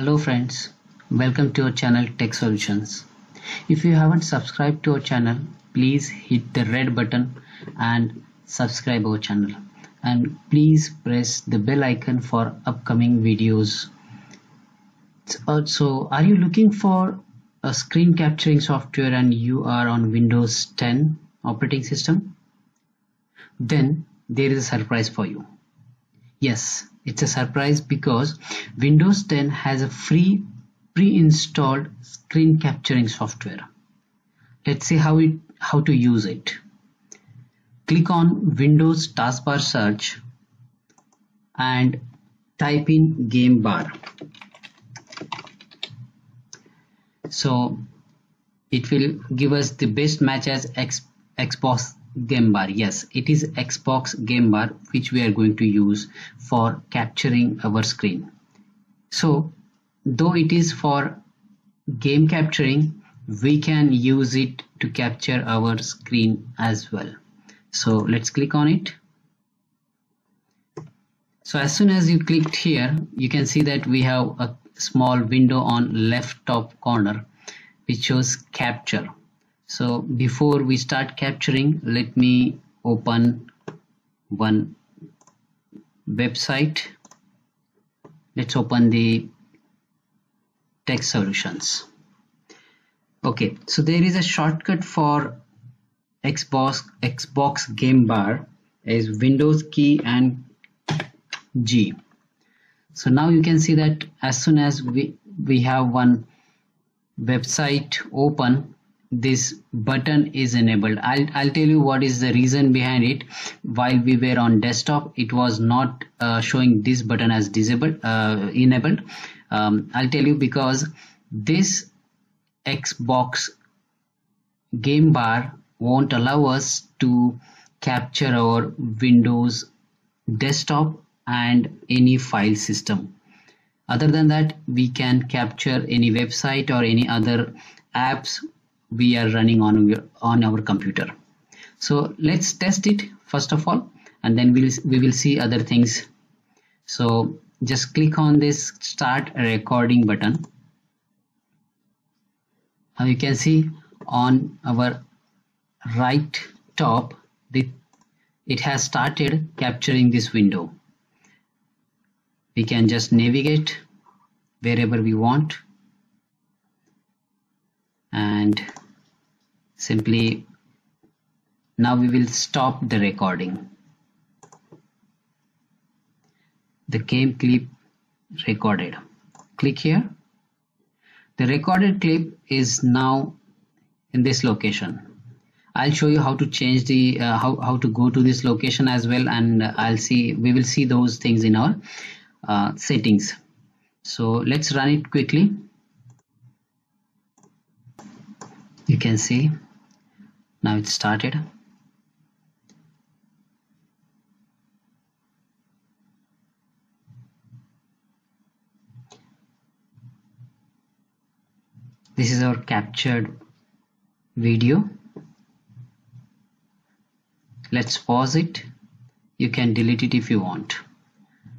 Hello friends, welcome to our channel Tech Solutions. If you haven't subscribed to our channel, please hit the red button and subscribe our channel. And please press the bell icon for upcoming videos. Also, are you looking for a screen capturing software and you are on Windows 10 operating system? Then there is a surprise for you. Yes, it's a surprise because Windows 10 has a free pre-installed screen capturing software. Let's see how to use it. Click on Windows taskbar search and type in game bar. So it will give us the best match as Xbox game bar. Yes, it is Xbox game bar which we are going to use for capturing our screen. So though it is for game capturing, we can use it to capture our screen as well. So let's click on it. So as soon as you clicked here, you can see that we have a small window on left top corner which shows capture. So before we start capturing, let me open one website. Let's open the Tech Solutions. Okay, so there is a shortcut for Xbox game bar is Windows key and G. So now you can see that as soon as we have one website open, this button is enabled. I'll tell you what is the reason behind it. While we were on desktop, it was not showing this button as enabled. I'll tell you because this Xbox game bar won't allow us to capture our Windows desktop and any file system. Other than that, we can capture any website or any other apps we are running on our computer. So let's test it first of all, and then we will see other things. So just click on this start recording button. Now you can see on our right top it has started capturing this window. We can just navigate wherever we want and simply now we will stop the recording. The game clip recorded. Click here. The recorded clip is now in this location. I'll show you how to change the how to go to this location as well, and we will see those things in our settings. So let's run it quickly. You can see now it started. This is our captured video. Let's pause it. You can delete it if you want.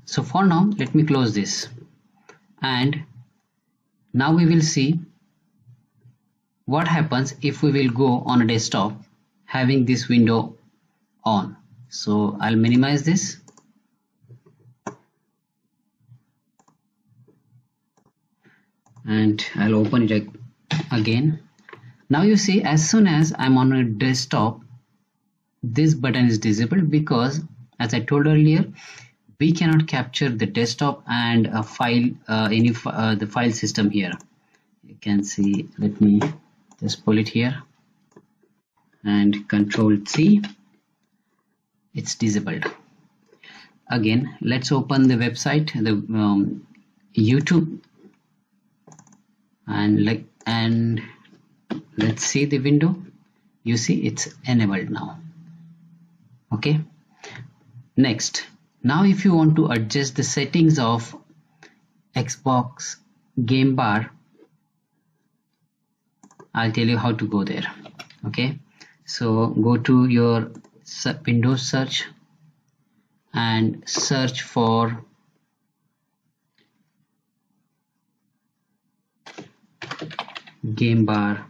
So for now, let me close this. And now we will see what happens if we will go on a desktop having this window on. So I'll minimize this. And I'll open it again. Now you see, as soon as I'm on a desktop, this button is disabled because, as I told earlier, we cannot capture the desktop and a file, the file system here. You can see, let me just pull it here and Control C. It's disabled. Again, let's open the website, the YouTube, and let's see the window. You see it's enabled now. Okay. Next, now if you want to adjust the settings of Xbox game bar, I'll tell you how to go there. Okay, so go to your Windows search and search for game bar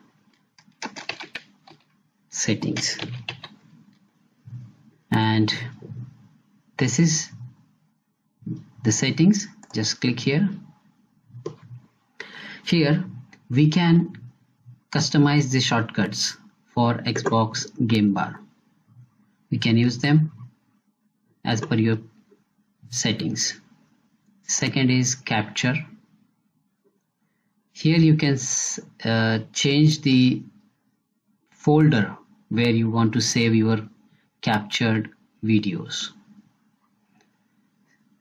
settings, and this is the settings. Just click here. Here we can customize the shortcuts for Xbox game bar. We can use them as per your settings. Second is capture. Here you can change the folder where you want to save your captured videos.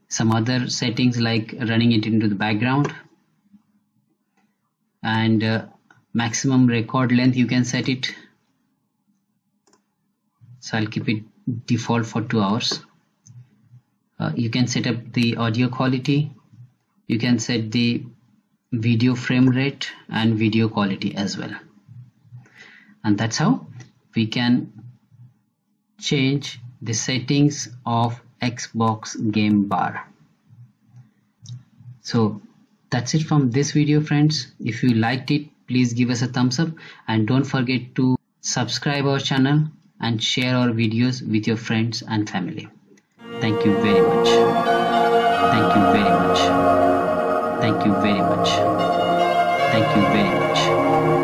Some other settings like running it into the background, and maximum record length you can set it. So I'll keep it default for 2 hours. You can set up the audio quality. You can set the video frame rate and video quality as well. And that's how we can change the settings of Xbox game bar. So that's it from this video, friends. If you liked it, please give us a thumbs up, and don't forget to subscribe our channel and share our videos with your friends and family. Thank you very much. Thank you very much. Thank you very much. Thank you very much.